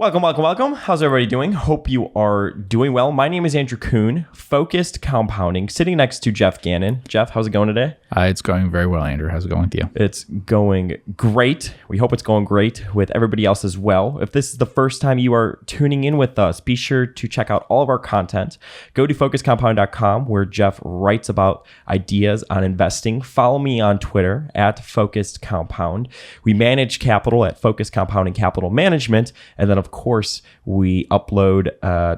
Welcome, welcome, welcome. How's everybody doing? Hope you are doing well. My name is Andrew Kuhn, Focused Compounding, sitting next to Geoff Gannon. Geoff, how's it going today? It's going very well, Andrew. How's it going with you? It's going great. We hope it's going great with everybody else as well. If this is the first time you are tuning in with us, be sure to check out all of our content. Go to FocusedCompounding.com where Geoff writes about ideas on investing. Follow me on Twitter at Focused Compound. We manage capital at Focused Compounding Capital Management. And then, of course, we upload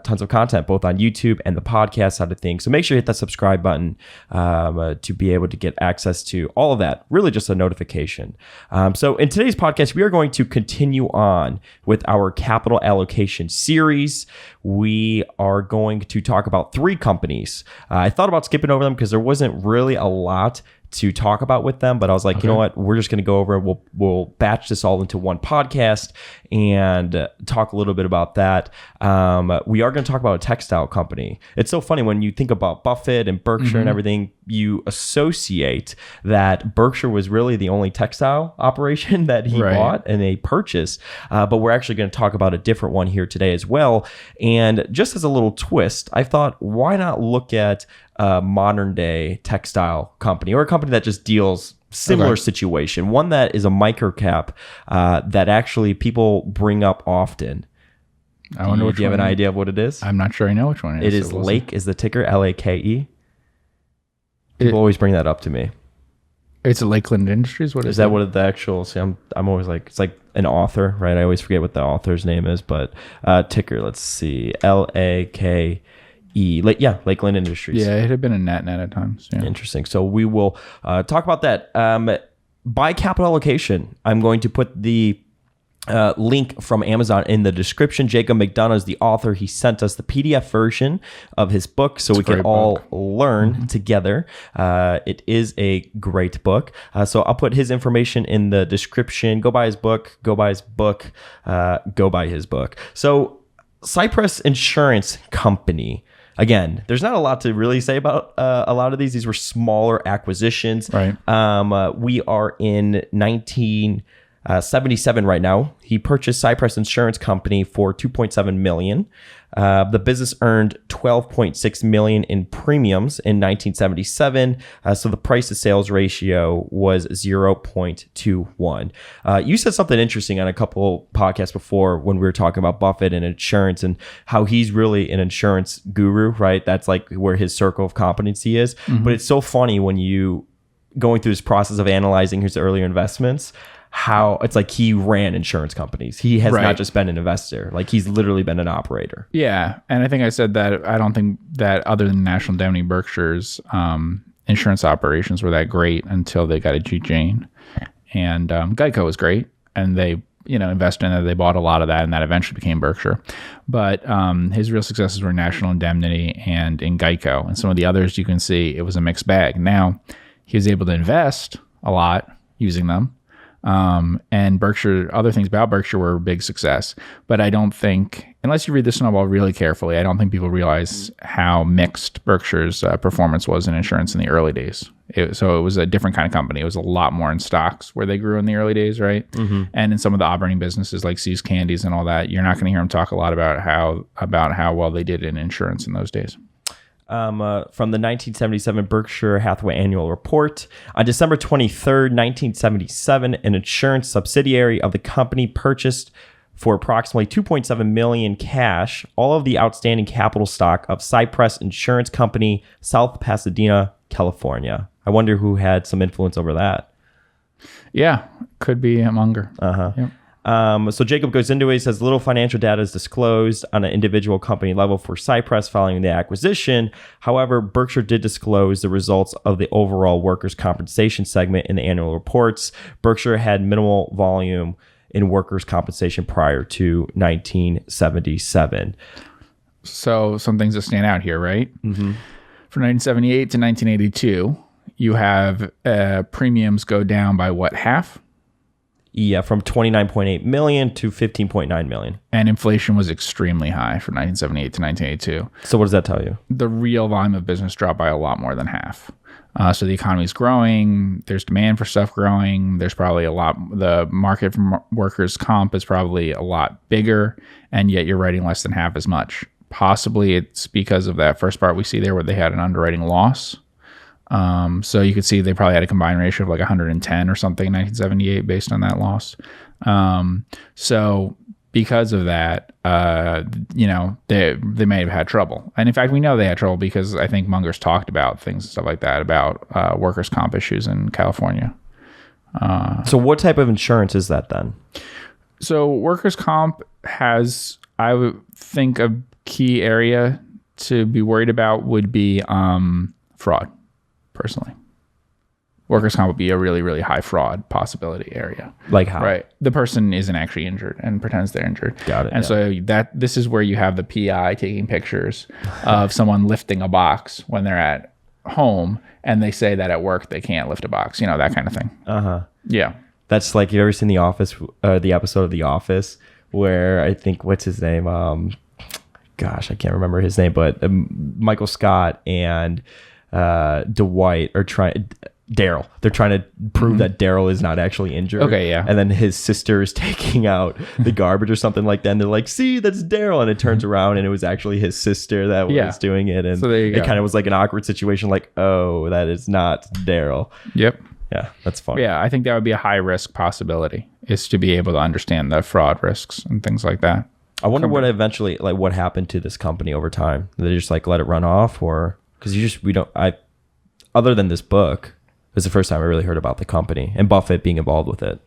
tons of content both on YouTube and the podcast side of things. So make sure you hit that subscribe button to be able to get access to all of that. Really just a notification. So in today's podcast, we are going to continue on with our capital allocation series. We are going to talk about three companies. I thought about skipping over them because there wasn't really a lot to talk about with them, but I was like, You know what? We're just going to go over it. We'll batch this all into one podcast and talk a little bit about that. We are going to talk about a textile company. It's so funny when you think about Buffett and Berkshire and everything, you associate that Berkshire was really the only textile operation that he bought and they purchased. But we're actually going to talk about a different one here today as well. And just as a little twist, I thought, why not look at a modern day textile company or a company that just deals similar situation, one that is a micro cap that actually people bring up often. I wonder do you have an idea of what it is? I'm not sure I know which one it is. It is Lake is the ticker, Lake. People always bring that up to me. It's a Lakeland Industries. What is that? What the actual? See, I'm always like, it's like an author, right? I always forget what the author's name is, but ticker. Let's see, Lake. Lakeland Industries. Yeah, it had been a net at times. Yeah. Interesting. So we will talk about that. By capital allocation, I'm going to put the link from Amazon in the description. Jacob McDonough is the author. He sent us the PDF version of his book so we can all learn together. It is a great book. So I'll put his information in the description. Go buy his book. Go buy his book. Go buy his book. So Cypress Insurance Company. Again, there's not a lot to really say about a lot of these. These were smaller acquisitions. Right. We are in 1977 right now. He purchased Cypress Insurance Company for $2.7 million. The business earned $12.6 million in premiums in 1977. So the price to sales ratio was 0.21. You said something interesting on a couple podcasts before when we were talking about Buffett and insurance and how he's really an insurance guru, right? That's like where his circle of competency is. But it's so funny when you going through this process of analyzing his earlier investments, how it's like he ran insurance companies. He has not just been an investor. Like he's literally been an operator. Yeah. And I think I said that I don't think that other than National Indemnity, Berkshire's insurance operations were that great until they got a G. Jane. And Geico was great. And they, invested in it. They bought a lot of that and that eventually became Berkshire. But his real successes were National Indemnity and in Geico. And some of the others you can see it was a mixed bag. Now, he was able to invest a lot using them. And Berkshire, other things about Berkshire were a big success. But I don't think, unless you read the snowball really carefully, I don't think people realize how mixed Berkshire's performance was in insurance in the early days. So it was a different kind of company. It was a lot more in stocks where they grew in the early days, right? And in some of the operating businesses like See's Candies and all that, you're not going to hear them talk a lot about how well they did in insurance in those days. From the 1977 Berkshire Hathaway Annual Report. On December 23rd, 1977, an insurance subsidiary of the company purchased for approximately $2.7 million cash all of the outstanding capital stock of Cypress Insurance Company, South Pasadena, California. I wonder who had some influence over that. Yeah, could be Munger. Yep. So Jacob goes into it. He says little financial data is disclosed on an individual company level for Cypress following the acquisition. However, Berkshire did disclose the results of the overall workers' compensation segment in the annual reports. Berkshire had minimal volume in workers' compensation prior to 1977. So some things that stand out here, right? From 1978 to 1982, you have premiums go down by what, half? Yeah, from 29.8 million to 15.9 million. And inflation was extremely high from 1978 to 1982. So what does that tell you? The real volume of business dropped by a lot more than half. So the economy is growing. There's demand for stuff growing. There's probably the market for workers' comp is probably a lot bigger, and yet you're writing less than half as much. Possibly it's because of that first part we see there where they had an underwriting loss. So you could see they probably had a combined ratio of like 110 or something in 1978 based on that loss. So because of that, they may have had trouble. And in fact, we know they had trouble because I think Munger's talked about things and stuff like that, about workers' comp issues in California. So what type of insurance is that then? So workers' comp has, I would think, a key area to be worried about would be fraud, personally. Workers' comp would be a really, really high fraud possibility area. Like how? Right. The person isn't actually injured and pretends they're injured. Got it. And so this is where you have the PI taking pictures of someone lifting a box when they're at home, and they say that at work they can't lift a box, that kind of thing. Uh-huh. Yeah. That's like, you ever seen The Office, the episode of The Office where I think, what's his name? Gosh, I can't remember his name, but Michael Scott and Dwight are trying... Daryl. They're trying to prove that Daryl is not actually injured. Okay, yeah. And then his sister is taking out the garbage or something like that. And they're like, see, that's Daryl. And it turns around and it was actually his sister that was doing it. And so there you go. It kind of was like an awkward situation. Like, oh, that is not Daryl. Yep. Yeah, that's fun. Yeah, I think that would be a high risk possibility, is to be able to understand the fraud risks and things like that. I wonder what eventually, like, what happened to this company over time. Did they just like let it run off, or because other than this book, it was the first time I really heard about the company and Buffett being involved with it.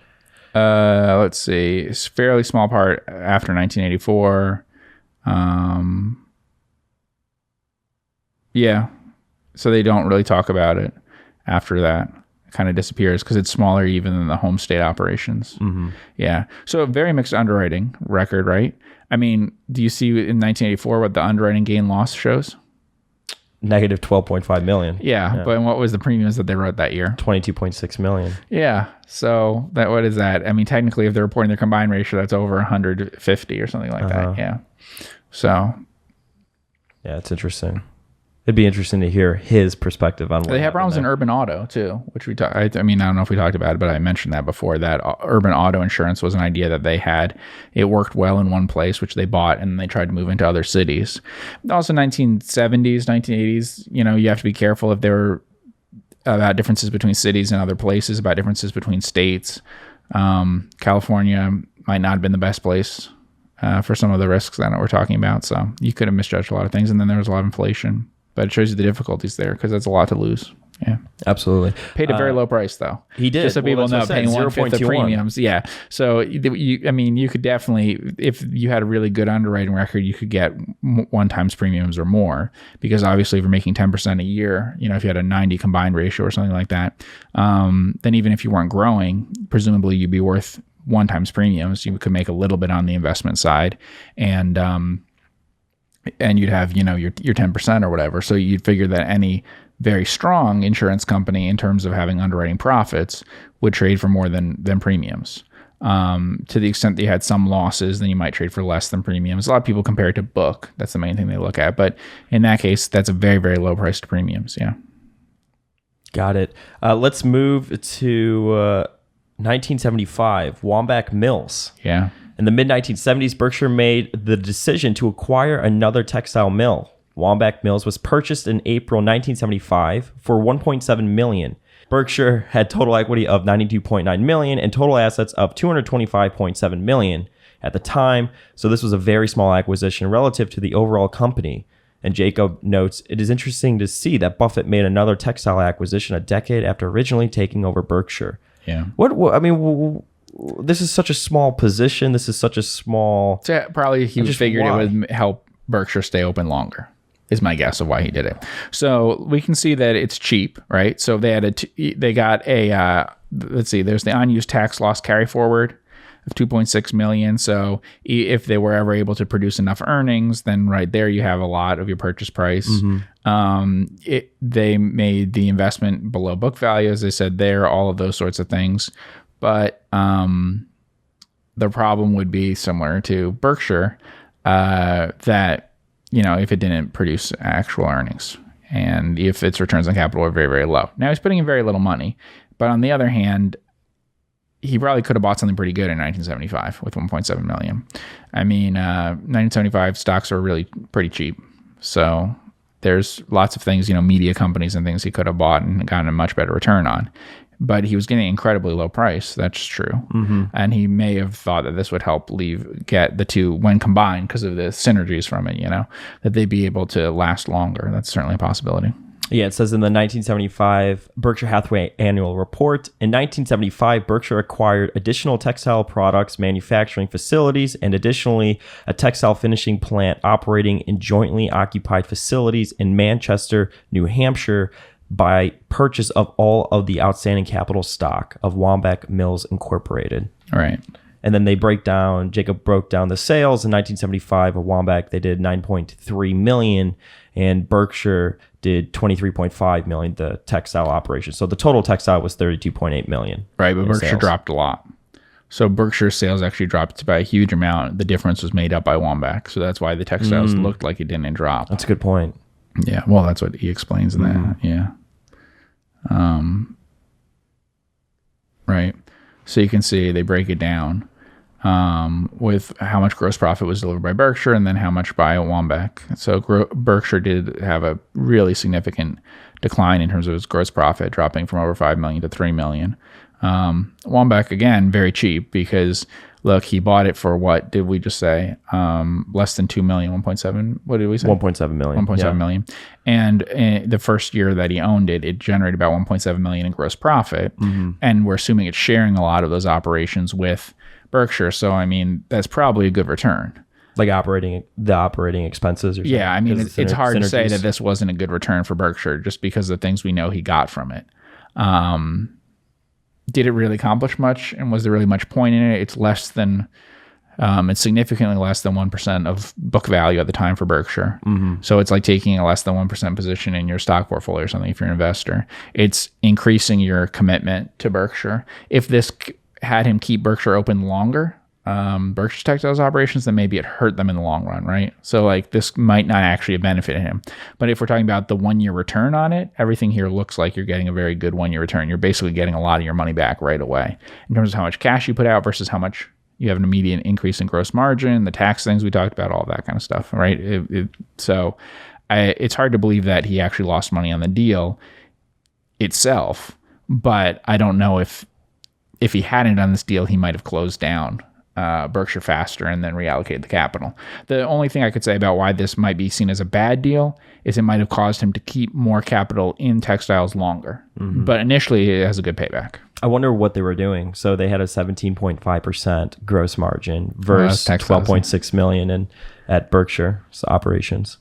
Let's see. It's a fairly small part after 1984. Yeah. So they don't really talk about it after that. It kind of disappears because it's smaller even than the home state operations. Mm-hmm. Yeah. So a very mixed underwriting record, right? I mean, do you see in 1984 what the underwriting gain loss shows? Negative 12.5 million. Yeah, but what was the premiums that they wrote that year? 22.6 million. Yeah. So what is that? I mean, technically, if they're reporting their combined ratio, that's over 150 or something like that. Yeah. So. Yeah, it's interesting. It'd be interesting to hear his perspective on what they have problems in urban auto too, which we talked. I mean, I don't know if we talked about it, but I mentioned that before. That urban auto insurance was an idea that they had. It worked well in one place, which they bought, and they tried to move into other cities. Also, 1970s, 1980s. You have to be careful if there were about differences between cities and other places, about differences between states. California might not have been the best place for some of the risks that we're talking about. So you could have misjudged a lot of things, and then there was a lot of inflation. But it shows you the difficulties there because that's a lot to lose. Yeah, absolutely. Paid a very low price though. He did. Just so people know, paying 1/5 of premiums. Yeah. So you could definitely, if you had a really good underwriting record, you could get 1 times premiums or more. Because obviously, if you're making 10% a year, if you had a 90 combined ratio or something like that, then even if you weren't growing, presumably you'd be worth 1 times premiums. You could make a little bit on the investment side, and you'd have, your 10% or whatever. So you'd figure that any very strong insurance company in terms of having underwriting profits would trade for more than premiums. To the extent that you had some losses, then you might trade for less than premiums. A lot of people compare it to book. That's the main thing they look at. But in that case, that's a very, very low price to premiums. Yeah. Got it. Let's move to 1975, Womback Mills. Yeah. In the mid-1970s, Berkshire made the decision to acquire another textile mill. Womback Mills was purchased in April 1975 for $1.7 million. Berkshire had total equity of $92.9 million and total assets of $225.7 million at the time, so this was a very small acquisition relative to the overall company. And Jacob notes, it is interesting to see that Buffett made another textile acquisition a decade after originally taking over Berkshire. Yeah. This is such a small position. This is such a small... So probably he just figured it would help Berkshire stay open longer, is my guess of why he did it. So we can see that it's cheap, right? So they got a, let's see, there's the unused tax loss carry forward of $2.6 million. So if they were ever able to produce enough earnings, then right there you have a lot of your purchase price. Mm-hmm. They made the investment below book value, as I said there, all of those sorts of things. But the problem would be similar to Berkshire, that, if it didn't produce actual earnings and if its returns on capital were very, very low. Now, he's putting in very little money, but on the other hand, he probably could have bought something pretty good in 1975 with 1.7 million. I mean, 1975 stocks were really pretty cheap. So there's lots of things, media companies and things he could have bought and gotten a much better return on. But he was getting an incredibly low price. That's true. Mm-hmm. And he may have thought that this would help get the two, when combined, because of the synergies from it, that they'd be able to last longer. That's certainly a possibility. Yeah, it says in the 1975 Berkshire Hathaway annual report, in 1975, Berkshire acquired additional textile products manufacturing facilities and additionally a textile finishing plant operating in jointly occupied facilities in Manchester, New Hampshire, by purchase of all of the outstanding capital stock of Womback Mills Incorporated. All right. And then Jacob broke down the sales. In 1975 of Womback, they did 9.3 million, and Berkshire did 23.5 million, the textile operation. So the total textile was 32.8 million. Right, but Berkshire dropped a lot. So Berkshire's sales actually dropped by a huge amount. The difference was made up by Womback. So that's why the textiles looked like it didn't drop. That's a good point. Yeah, well, that's what he explains in that. Yeah. Right. So you can see they break it down with how much gross profit was delivered by Berkshire and then how much by Womback. So Berkshire did have a really significant decline in terms of its gross profit, dropping from over 5 million to 3 million. Womback, again, very cheap because, look, he bought it for what did we just say? Less than 2 million, 1.7. What did we say? 1.7 million. 1.7 million. And the first year that he owned it, it generated about 1.7 million in gross profit. Mm-hmm. And we're assuming it's sharing a lot of those operations with Berkshire. So, I mean, that's probably a good return. Like the operating expenses or something? Yeah, I mean, it's hard to say that this wasn't a good return for Berkshire just because of the things we know he got from it. Did it really accomplish much, and was there really much point in it? It's significantly less than 1% of book value at the time for Berkshire. Mm-hmm. So it's like taking a less than 1% position in your stock portfolio or something if you're an investor. It's increasing your commitment to Berkshire. If this had him keep Berkshire open longer, Berkshire's textiles operations, then maybe it hurt them in the long run, right? So like this might not actually have benefited him. But if we're talking about the 1 year return on it, everything here looks like you're getting a very good 1 year return. You're basically getting a lot of your money back right away in terms of how much cash you put out versus how much you have an immediate increase in gross margin, the tax things we talked about, all that kind of stuff, right? It's hard to believe that he actually lost money on the deal itself, but I don't know if he hadn't done this deal, he might have closed down Berkshire faster and then reallocate the capital. The only thing I could say about why this might be seen as a bad deal is it might have caused him to keep more capital in textiles longer. Mm-hmm. But initially, it has a good payback. I wonder what they were doing. So they had a 17.5% gross margin versus 12.6 million at Berkshire's operations.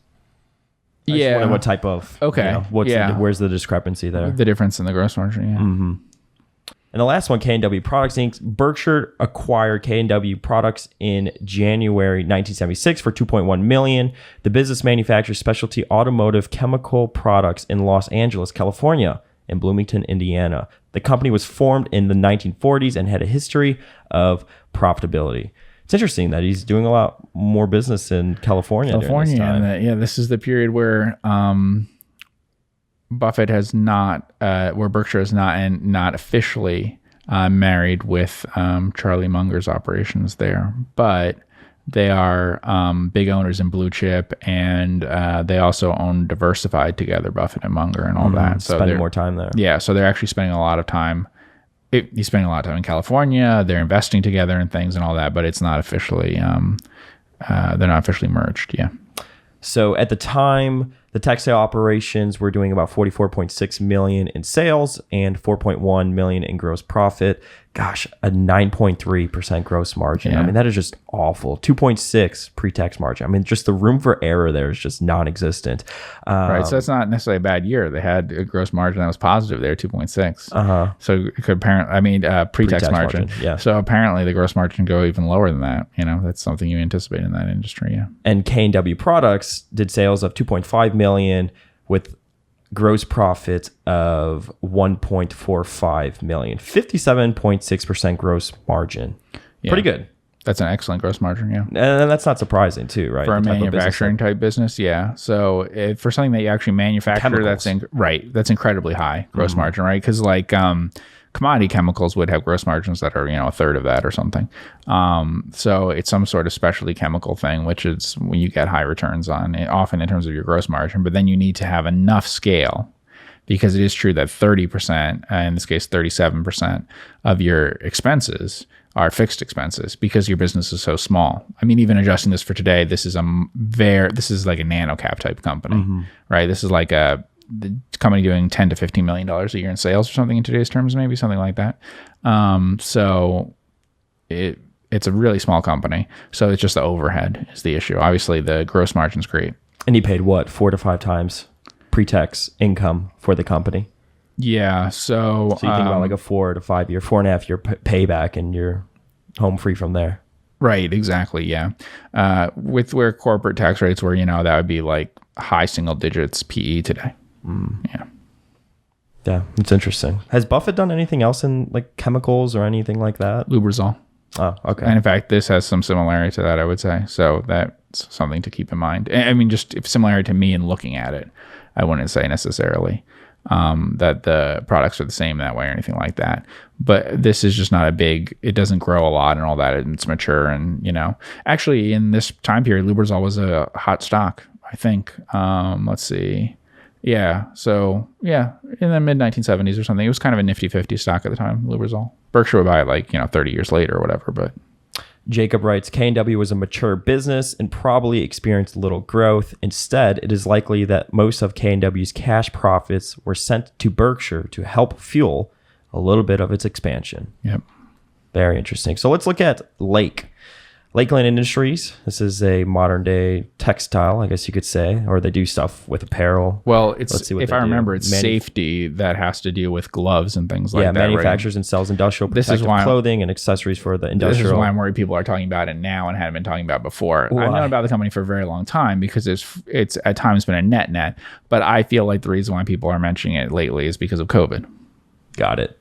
I wonder what type of, where's the discrepancy there? The difference in the gross margin, yeah. Mm-hmm. And the last one, K&W Products Inc. Berkshire acquired K&W Products in January 1976 for $2.1 million. The business manufactures specialty automotive chemical products in Los Angeles, California, and Bloomington, Indiana. The company was formed in the 1940s and had a history of profitability. It's interesting that he's doing a lot more business in California during this time. This is the period where Buffett has not, where Berkshire is not officially married with Charlie Munger's operations there, but they are big owners in Blue Chip, and they also own Diversified together, Buffett and Munger and all that. So spending more time there. Yeah, so they're actually spending a lot of time. He's spending a lot of time in California. They're investing together and things and all that, but it's not officially. They're not officially merged. Yeah. So at the time, the textile operations were doing about 44.6 million in sales and 4.1 million in gross profit. Gosh, a 9.3% gross margin. Yeah. I mean, that is just awful. 2.6 pre-tax margin. I mean, just the room for error there is just non-existent. Right. So that's not necessarily a bad year. They had a gross margin that was positive there, 2.6. So it could pre-tax margin. Yeah. So apparently the gross margin go even lower than that. That's something you anticipate in that industry. Yeah. And K&W Products did sales of 2.5 million with gross profit of 1.45 million, 57.6% gross margin. Yeah. Pretty good. That's an excellent gross margin, yeah. And that's not surprising too, right? For a The type of business manufacturing type business, yeah. So for something that you actually manufacture, Chemicals. that's incredibly high gross margin, right? Because like commodity chemicals would have gross margins that are, a third of that or something. So it's some sort of specialty chemical thing, which is when you get high returns on it, often in terms of your gross margin. But then you need to have enough scale, because it is true that 30%, in this case 37% of your expenses are fixed expenses because your business is so small. I mean, even adjusting this for today, this is like a nano cap type company, right? This is like the company doing $10 to $15 million a year in sales or something in today's terms, maybe something like that. So it's a really small company. So it's just the overhead is the issue. Obviously, the gross margin's great. And you paid what, 4 to 5 times pre-tax income for the company? Yeah. So you think about like a 4 to 5 year, 4.5 year payback, and you're home free from there. Right. Exactly. Yeah. With where corporate tax rates were, that would be like high single digits PE today. Yeah. Yeah. It's interesting. Has Buffett done anything else in like chemicals or anything like that? Lubrizol. Oh, okay. And in fact, this has some similarity to that, I would say. So that's something to keep in mind. I mean, just if similarity to me in looking at it, I wouldn't say necessarily that the products are the same that way or anything like that. But this is just not it doesn't grow a lot and all that. And it's mature. And, actually in this time period, Lubrizol was a hot stock, I think. Let's see. Yeah. So yeah, in the mid 1970s or something, it was kind of a nifty 50 stock at the time, Lubrizol. Berkshire would buy it like, 30 years later or whatever, but. Jacob writes, K&W was a mature business and probably experienced little growth. Instead, it is likely that most of K&W's cash profits were sent to Berkshire to help fuel a little bit of its expansion. Yep. Very interesting. So let's look at Lakeland Industries. This is a modern day textile, I guess you could say, or they do stuff with apparel. Well, if I remember, it's safety that has to deal with gloves and things like that. Yeah, manufactures and sells industrial protective clothing and accessories for the industrial. This is why I'm worried people are talking about it now and hadn't been talking about it before. Why? I've known about the company for a very long time because it's at times been a net, but I feel like the reason why people are mentioning it lately is because of COVID. Got it.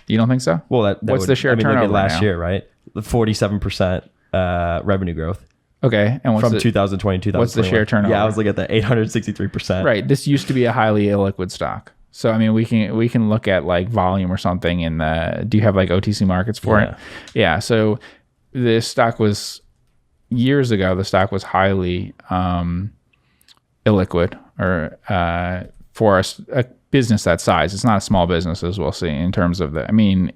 You don't think so? Well, what's the share turnover look at last now? year, right? The 47%. Revenue growth. Okay, and from 2020 to 2021. What's the share turnover? Yeah, I was looking at that 863%. Right. This used to be a highly illiquid stock. So I mean, we can look at like volume or something in the. Do you have like OTC markets for it? Yeah. So this stock was years ago. The stock was highly illiquid, or for a business that size. It's not a small business, as we'll see in terms of the. I mean.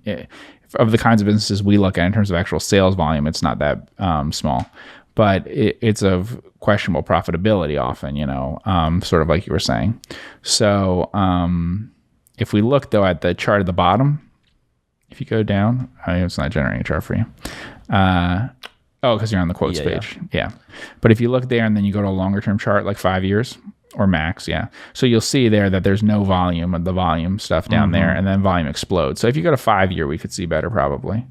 Of the kinds of businesses we look at in terms of actual sales volume, it's not that small, but it's of questionable profitability often, sort of like you were saying. So if we look though at the chart at the bottom, if you go down, it's not generating a chart for you. Because you're on the quotes page. Yeah. But if you look there and then you go to a longer term chart, like 5 years or max. Yeah. So you'll see there that there's no volume of the volume stuff down there, and then volume explodes. So if you go to 5 year, we could see better probably.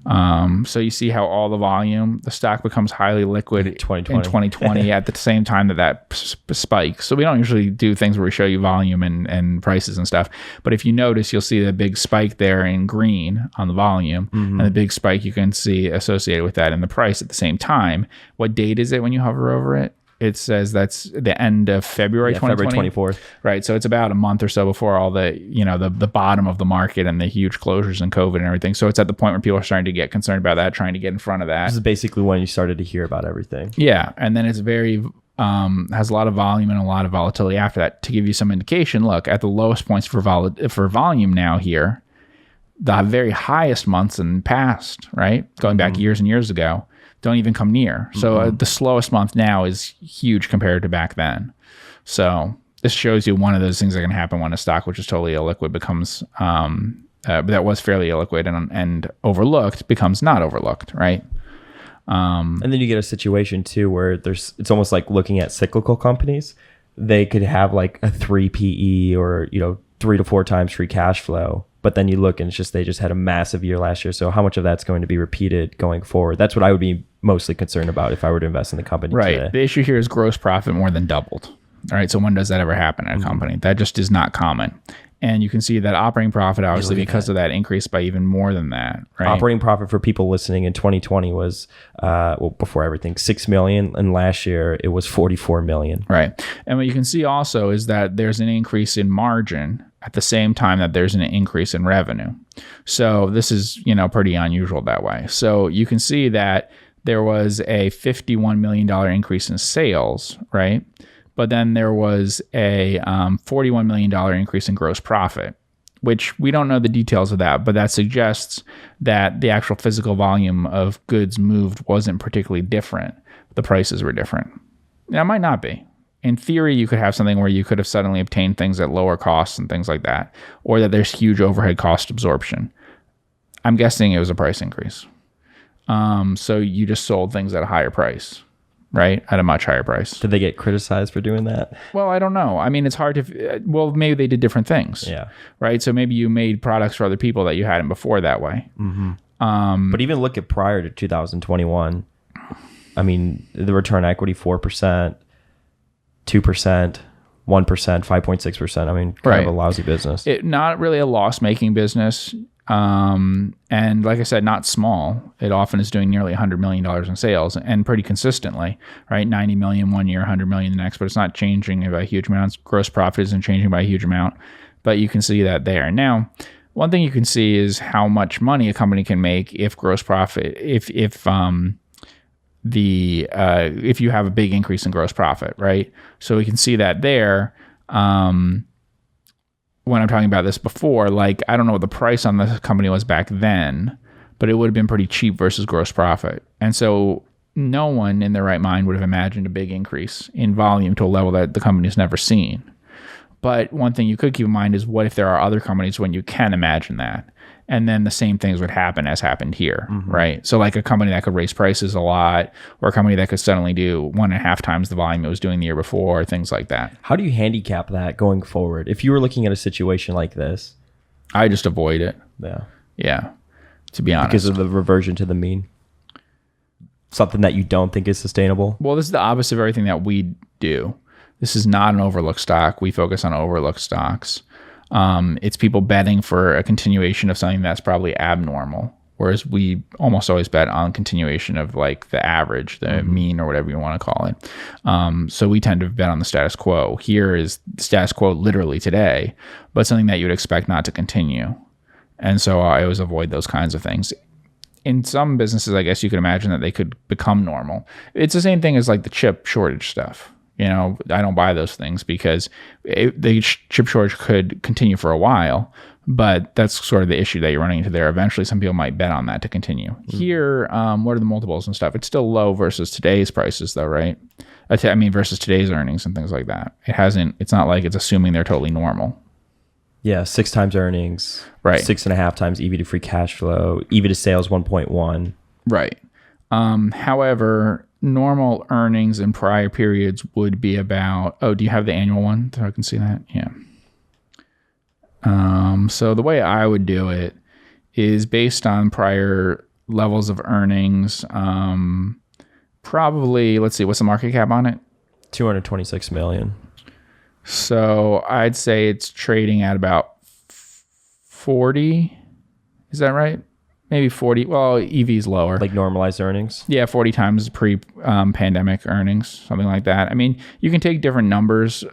So you see how all the stock becomes highly liquid in 2020 at the same time that spikes. So we don't usually do things where we show you volume and prices and stuff. But if you notice, you'll see the big spike there in green on the volume, and the big spike you can see associated with that in the price at the same time. What date is it when you hover over it? It says that's the end of February 2020. February 24th. Right. So it's about a month or so before all the, the bottom of the market and the huge closures and COVID and everything. So it's at the point where people are starting to get concerned about that, trying to get in front of that. This is basically when you started to hear about everything. Yeah. And then it's very, has a lot of volume and a lot of volatility after that. To give you some indication, look, at the lowest points for volume now here, the very highest months in the past, right? Going back years and years ago, don't even come near. So the slowest month now is huge compared to back then. So this shows you one of those things that can happen when a stock, which is totally illiquid, becomes that was fairly illiquid and overlooked becomes not overlooked, right? And then you get a situation too where it's almost like looking at cyclical companies. They could have like a 3 PE or 3 to 4 times free cash flow. But then you look and they just had a massive year last year. So how much of that's going to be repeated going forward? That's what I would be mostly concerned about if I were to invest in the company today. The issue here is gross profit more than doubled. All right. So when does that ever happen at a company? That just is not common. And you can see that operating profit, obviously, because of that, increased by even more than that. Right? Operating profit for people listening in 2020 was, before everything, $6 million, and last year it was $44 million. Right. And what you can see also is that there's an increase in margin at the same time that there's an increase in revenue. So this is, pretty unusual that way. So you can see that there was a $51 million increase in sales, right? But then there was a $41 million increase in gross profit, which we don't know the details of that, but that suggests that the actual physical volume of goods moved wasn't particularly different. The prices were different. Now, it might not be. In theory, you could have something where you could have suddenly obtained things at lower costs and things like that, or that there's huge overhead cost absorption. I'm guessing it was a price increase. So you just sold things at a higher price. Right? At a much higher price. Did they get criticized for doing that? Well, I don't know. I mean, it's hard to, maybe they did different things. Yeah. Right? So maybe you made products for other people that you hadn't before that way. Mm-hmm. But even look at prior to 2021, I mean, the return on equity, 4%, 2%, 1%, 5.6%. I mean, kind of a lousy business. Not really a loss-making business. And like I said, not small. It often is doing nearly $100 million in sales, and pretty consistently, right? 90 million one year, 100 million the next, but it's not changing by huge amounts. Gross profit isn't changing by a huge amount, but you can see that there. Now, one thing you can see is how much money a company can make if gross profit, if you have a big increase in gross profit, right? So we can see that there. When I'm talking about this before, like, I don't know what the price on the company was back then, but it would have been pretty cheap versus gross profit. And so no one in their right mind would have imagined a big increase in volume to a level that the company's never seen. But one thing you could keep in mind is, what if there are other companies when you can imagine that? And then the same things would happen as happened here, right? So like a company that could raise prices a lot, or a company that could suddenly do 1.5 times the volume it was doing the year before, things like that. How do you handicap that going forward? If you were looking at a situation like this? I just avoid it. Yeah, to be honest. Because of the reversion to the mean? Something that you don't think is sustainable? Well, this is the opposite of everything that we do. This is not an overlooked stock. We focus on overlooked stocks. It's people betting for a continuation of something that's probably abnormal, whereas we almost always bet on continuation of like the average, the mean, or whatever you want to call it. So we tend to bet on the status quo. Here is status quo literally today, but something that you'd expect not to continue. And so I always avoid those kinds of things. In some businesses, I guess you could imagine that they could become normal. It's the same thing as like the chip shortage stuff. I don't buy those things because the chip shortage could continue for a while, but that's sort of the issue that you're running into there. Eventually, some people might bet on that to continue. Here, what are the multiples and stuff? It's still low versus today's prices, though, right? Versus today's earnings and things like that. It's not like it's assuming they're totally normal. Yeah, 6 times earnings, right? 6.5 times EV to free cash flow, EV to sales 1.1. Right. However, normal earnings in prior periods would be about, do you have the annual one so I can see that? Yeah. So the way I would do it is based on prior levels of earnings. Probably, let's see, what's the market cap on it? 226 million. So I'd say it's trading at about 40. Is that right? Maybe 40. Well, EV's lower. Like normalized earnings? Yeah, 40 times pre-pandemic earnings, something like that. I mean, you can take different numbers.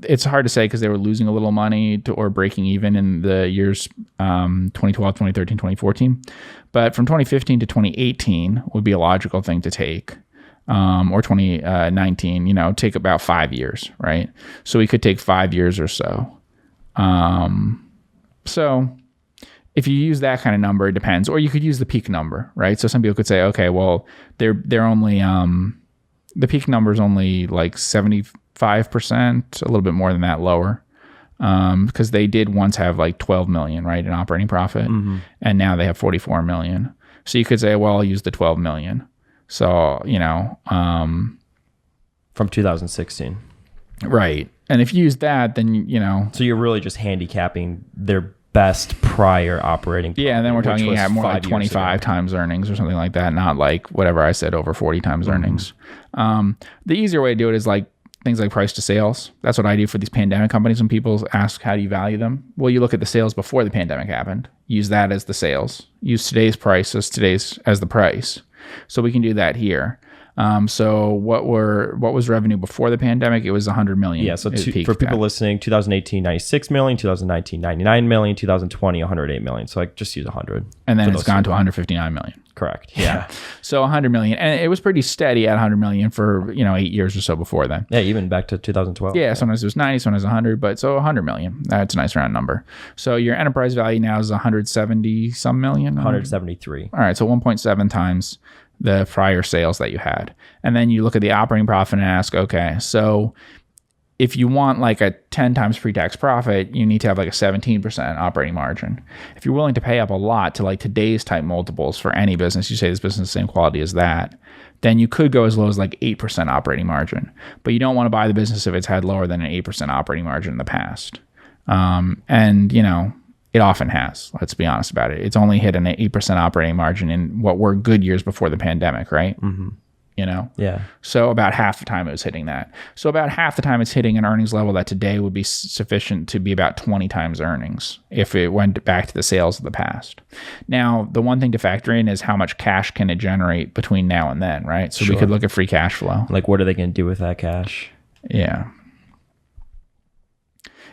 It's hard to say because they were losing a little money or breaking even in the years 2012, 2013, 2014. But from 2015 to 2018 would be a logical thing to take. Or 2019, take about 5 years, right? So we could take 5 years or so. So if you use that kind of number, it depends. Or you could use the peak number, right? So some people could say, okay, well, they're only the peak number is only like 75%, a little bit more than that lower, because they did once have like 12 million, right, in operating profit, and now they have 44 million. So you could say, well, I'll use the 12 million. So from 2016, right? And if you use that, then so you're really just handicapping their best prior operating profit. Yeah, and then we're talking more like 25 times earnings or something like that, not like whatever I said over 40 times earnings. The easier way to do it is like things like price to sales. That's what I do for these pandemic companies. When people ask, how do you value them? Well, you look at the sales before the pandemic happened, use that as the sales, use today's price as the price. So we can do that here. So what was revenue before the pandemic? It was 100 million. Yeah. So for people listening, 2018, 96 million, 2019, 99 million, 2020, 108 million. So like just use 100. And then it's gone to 159 million. Correct. Yeah. So 100 million. And it was pretty steady at 100 million for, 8 years or so before then. Yeah. Even back to 2012. Yeah. Sometimes it was 90, sometimes 100, but so 100 million. That's a nice round number. So your enterprise value now is 170 some million. 173. All right. So 1.7 times the prior sales that you had. And then you look at the operating profit and ask, okay, so if you want like a 10 times pre-tax profit, you need to have like a 17% operating margin. If you're willing to pay up a lot to like today's type multiples for any business, you say this business is the same quality as that, then you could go as low as like 8% operating margin. But you don't want to buy the business if it's had lower than an 8% operating margin in the past. It often has, let's be honest about it. It's only hit an 8% operating margin in what were good years before the pandemic, right? Mm-hmm. Yeah. So about half the time it was hitting that. So about half the time it's hitting an earnings level that today would be sufficient to be about 20 times earnings if it went back to the sales of the past. Now, the one thing to factor in is how much cash can it generate between now and then, right? So we could look at free cash flow. Like what are they going to do with that cash? Yeah.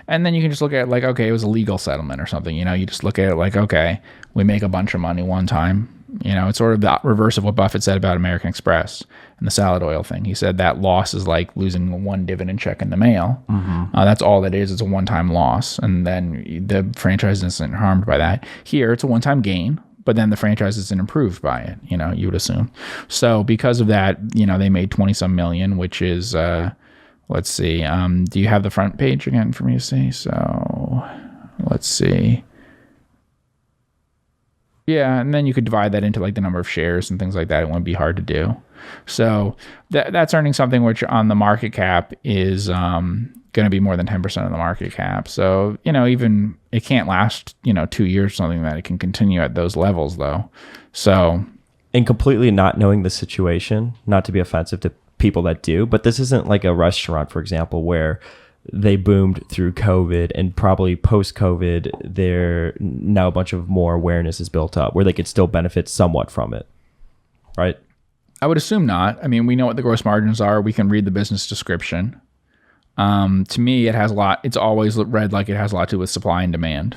And then you can just look at it like, okay, it was a legal settlement or something. You just look at it like, okay, we make a bunch of money one time. It's sort of the reverse of what Buffett said about American Express and the salad oil thing. He said that loss is like losing one dividend check in the mail. Mm-hmm. That's all that is. It's a one-time loss. And then the franchise isn't harmed by that. Here, it's a one-time gain, but then the franchise isn't improved by it, you would assume. So because of that, they made 20 some million, which is, let's see. Do you have the front page again for me to see? So let's see. Yeah, and then you could divide that into like the number of shares and things like that. It wouldn't be hard to do. So that's earning something which on the market cap is going to be more than 10% of the market cap. So, even it can't last, 2 years or something that it can continue at those levels though. So. And completely not knowing the situation, not to be offensive to people that do, but this isn't like a restaurant, for example, where they boomed through COVID and probably post-COVID, there now a bunch of more awareness is built up where they could still benefit somewhat from it, right? I would assume not. I mean, we know what the gross margins are. We can read the business description. To me, it has a lot. It's always read like it has a lot to do with supply and demand,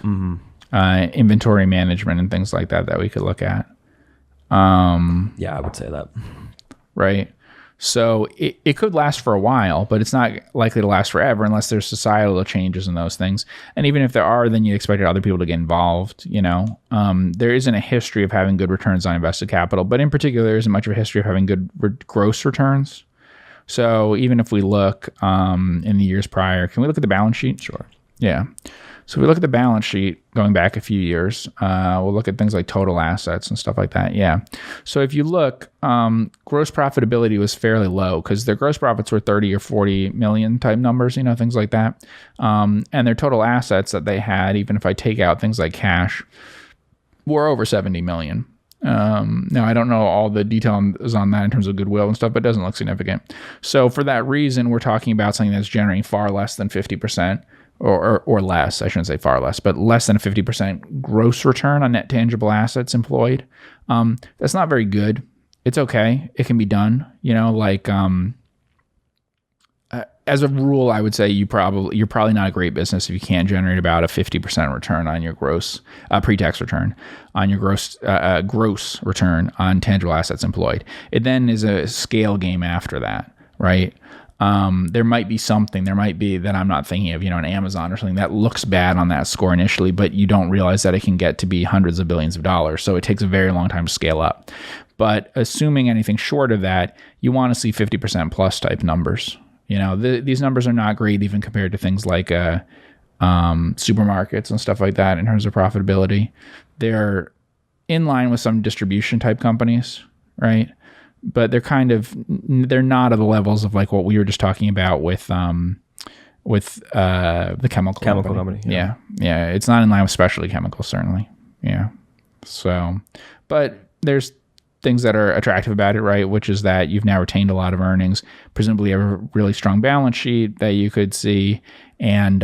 inventory management and things like that we could look at. Yeah, I would say that. Right. So it could last for a while, but it's not likely to last forever unless there's societal changes in those things. And even if there are, then you expect other people to get involved. There isn't a history of having good returns on invested capital, but in particular, there isn't much of a history of having good gross returns. So even if we look in the years prior, can we look at the balance sheet? Sure. Yeah. So if we look at the balance sheet going back a few years, we'll look at things like total assets and stuff like that. Yeah. So if you look, gross profitability was fairly low because their gross profits were 30 or 40 million type numbers, things like that. And their total assets that they had, even if I take out things like cash, were over 70 million. Now, I don't know all the details on that in terms of goodwill and stuff, but it doesn't look significant. So for that reason, we're talking about something that's generating far less than 50%. Or less, I shouldn't say far less, but less than a 50% gross return on net tangible assets employed. That's not very good. It's okay. It can be done. As a rule, I would say you're probably not a great business if you can't generate about a 50% return on your gross pre-tax return on your gross return on tangible assets employed. It then is a scale game after that, right? There might be something that I'm not thinking of, an Amazon or something that looks bad on that score initially, but you don't realize that it can get to be hundreds of billions of dollars. So it takes a very long time to scale up. But assuming anything short of that, you want to see 50% plus type numbers. These numbers are not great even compared to things like supermarkets and stuff like that in terms of profitability. They're in line with some distribution type companies, right? But they're not at the levels of like what we were just talking about with the chemical company. Yeah. It's not in line with specialty chemicals, certainly. Yeah. So, but there's things that are attractive about it, right? Which is that you've now retained a lot of earnings, presumably have a really strong balance sheet that you could see, and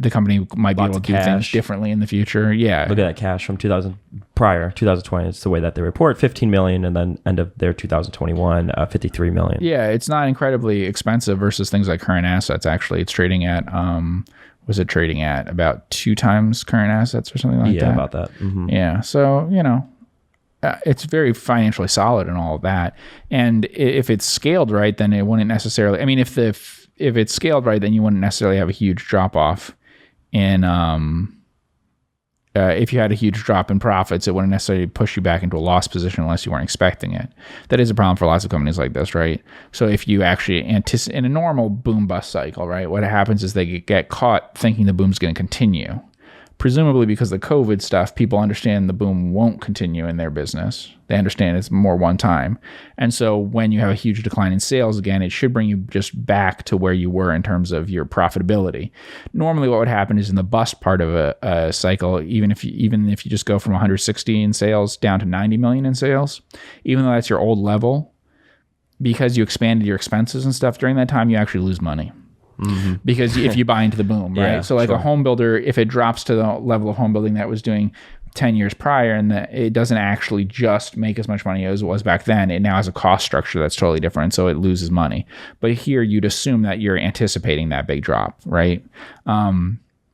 the company might be able to do things differently in the future. Yeah. Look at that cash from 2020. It's the way that they report, 15 million, and then end of their 2021, 53 million. Yeah, it's not incredibly expensive versus things like current assets. Actually, it's trading at was it trading at about 2 times current assets or something like that? Yeah, about that. Mm-hmm. Yeah, so it's very financially solid and all of that. And if it's scaled right, then it wouldn't necessarily. I mean, if it's scaled right, then you wouldn't necessarily have a huge drop off in. If you had a huge drop in profits, it wouldn't necessarily push you back into a loss position unless you weren't expecting it. That is a problem for lots of companies like this, right? So if you actually anticipate in a normal boom bust cycle, right, what happens is they get caught thinking the boom's going to continue. Presumably because of the COVID stuff, people understand the boom won't continue in their business. They understand it's more one time. And so when you have a huge decline in sales again, it should bring you just back to where you were in terms of your profitability. Normally what would happen is in the bust part of a cycle, even if you just go from 160 in sales down to 90 million in sales, even though that's your old level, because you expanded your expenses and stuff during that time, you actually lose money. Mm-hmm. Because if you buy into the boom, right? Yeah, so like a home builder, if it drops to the level of home building that was doing 10 years prior and it doesn't actually just make as much money as it was back then, it now has a cost structure that's totally different, so it loses money. But here you'd assume that you're anticipating that big drop, right?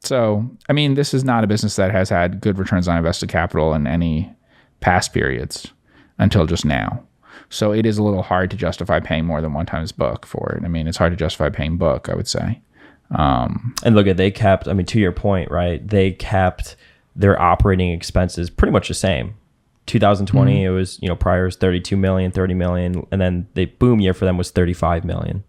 So, I mean, this is not a business that has had good returns on invested capital in any past periods until just now. So it is a little hard to justify paying more than 1 times book for it. I mean, it's hard to justify paying book, I would say. And look, they kept, I mean, to your point, right? They kept their operating expenses pretty much the same. 2020, it was, prior was 32 million, 30 million. And then the boom year for them was 35 million.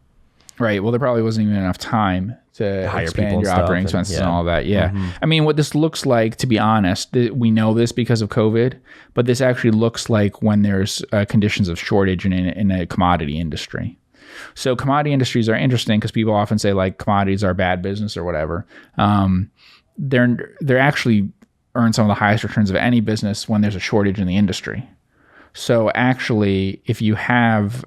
Right. Well, there probably wasn't even enough time to hire expand your operating expenses and all that. Yeah. Mm-hmm. I mean, what this looks like, to be honest, we know this because of COVID, but this actually looks like when there's conditions of shortage in a commodity industry. So commodity industries are interesting because people often say like commodities are bad business or whatever. They're actually earn some of the highest returns of any business when there's a shortage in the industry. So actually, if you have,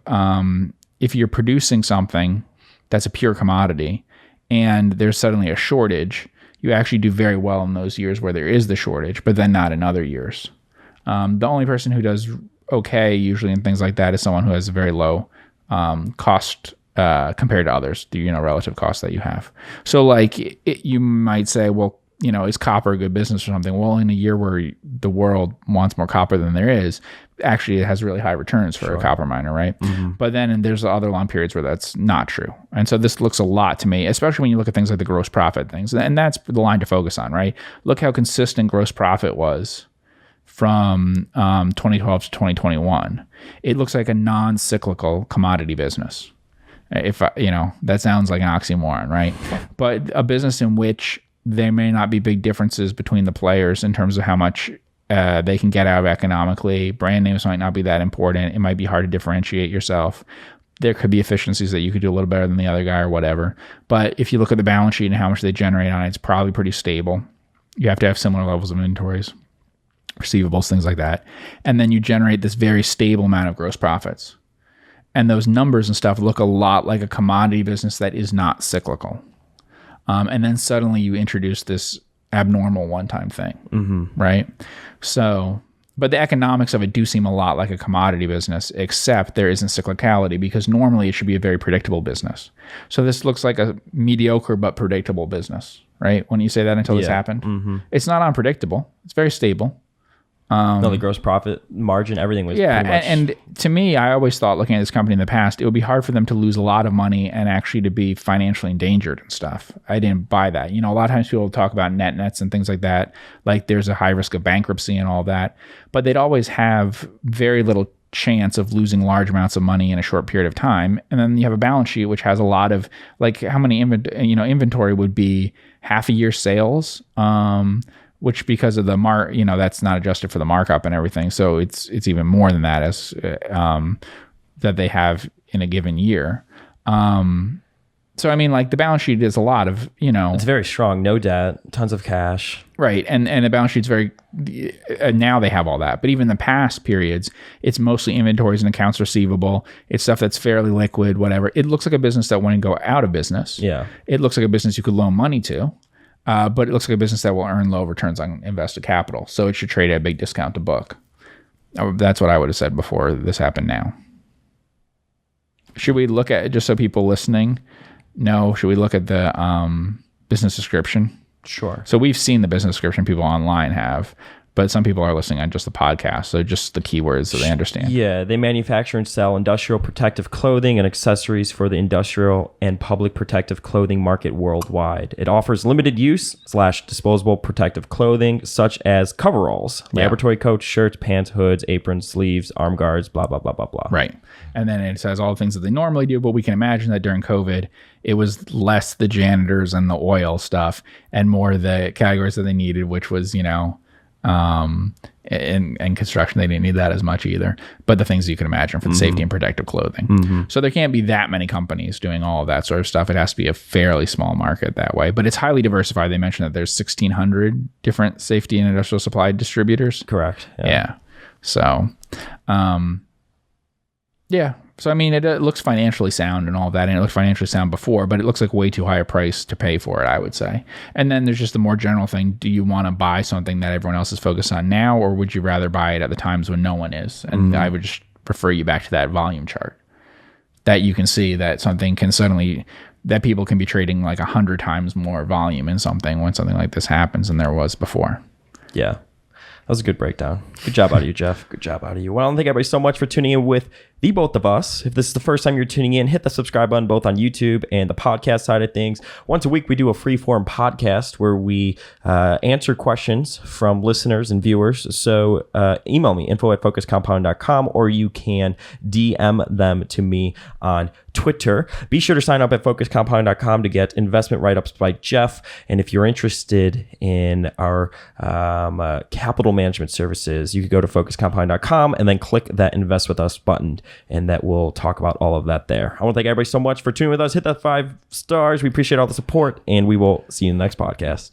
if you're producing something that's a pure commodity and there's suddenly a shortage, you actually do very well in those years where there is the shortage, but then not in other years. The only person who does okay usually in things like that is someone who has a very low cost compared to others, the relative cost that you have. So like you might say, well, is copper a good business or something? Well, in a year where the world wants more copper than there is, actually it has really high returns for a copper miner, right? Mm-hmm. But then there's other long periods where that's not true. And so this looks a lot to me, especially when you look at things like the gross profit things. And that's the line to focus on, right? Look how consistent gross profit was from 2012 to 2021. It looks like a non-cyclical commodity business. If that sounds like an oxymoron, right? But a business in which there may not be big differences between the players in terms of how much they can get out of economically. Brand names might not be that important. It might be hard to differentiate yourself. There could be efficiencies that you could do a little better than the other guy or whatever. But if you look at the balance sheet and how much they generate on it, it's probably pretty stable. You have to have similar levels of inventories, receivables, things like that. And then you generate this very stable amount of gross profits. And those numbers and stuff look a lot like a commodity business that is not cyclical. And then suddenly you introduce this abnormal one-time thing, right? So, but the economics of it do seem a lot like a commodity business, except there isn't cyclicality because normally it should be a very predictable business. So this looks like a mediocre but predictable business, right? When you say that until this happened, it's not unpredictable. It's very stable. No, the gross profit margin, everything was pretty much... and to me, I always thought looking at this company in the past, it would be hard for them to lose a lot of money and actually to be financially endangered and stuff. I didn't buy that. A lot of times people talk about nets and things like that, like there's a high risk of bankruptcy and all that, but they'd always have very little chance of losing large amounts of money in a short period of time. And then you have a balance sheet which has a lot of, like how many inventory would be half a year sales, which because of the that's not adjusted for the markup and everything. So it's even more than that as that they have in a given year. So, I mean, like the balance sheet is a lot of, It's very strong. No debt, tons of cash. right. And the balance sheet's very, now they have all that. But even the past periods, it's mostly inventories and accounts receivable. It's stuff that's fairly liquid, whatever. It looks like a business that wouldn't go out of business. Yeah. It looks like a business you could loan money to, but it looks like a business that will earn low returns on invested capital. So it should trade at a big discount to book. That's what I would have said before this happened now. Should we look at, just so people listening know, should we look at the business description? Sure. So we've seen the business description people online have, but some people are listening on just the podcast. So just the keywords so they understand. Yeah, they manufacture and sell industrial protective clothing and accessories for the industrial and public protective clothing market worldwide. It offers limited use / disposable protective clothing such as coveralls, laboratory coats, shirts, pants, hoods, aprons, sleeves, arm guards, blah, blah, blah, blah, blah. Right. And then it says all the things that they normally do, but we can imagine that during COVID, it was less the janitors and the oil stuff and more the categories that they needed, which was, in construction, they didn't need that as much either. But the things you can imagine for the safety and protective clothing. So there can't be that many companies doing all of that sort of stuff. It has to be a fairly small market that way. But it's highly diversified. They mentioned that there's 1,600 different safety and industrial supply distributors. Correct. Yeah. So, yeah. So, I mean, it looks financially sound and all of that, and it looked financially sound before, but it looks like way too high a price to pay for it, I would say. And then there's just the more general thing. Do you want to buy something that everyone else is focused on now, or would you rather buy it at the times when no one is? And I would just refer you back to that volume chart that you can see that something can suddenly, that people can be trading like 100 times more volume in something when something like this happens than there was before. Yeah. That was a good breakdown. Good job out of you, Geoff. Good job out of you. Well, I want to thank everybody so much for tuning in with the both of us. If this is the first time you're tuning in, hit the subscribe button both on YouTube and the podcast side of things. Once a week, we do a free-form podcast where we answer questions from listeners and viewers. So email me, info@focuscompound.com, or you can DM them to me on Twitter. Be sure to sign up at focuscompound.com to get investment write-ups by Geoff. And if you're interested in our capital management services, you could go to focuscompound.com and then click that Invest With Us button, and that will talk about all of that there. I want to thank everybody so much for tuning with us. Hit that 5 stars. We appreciate all the support, and we will see you in the next podcast.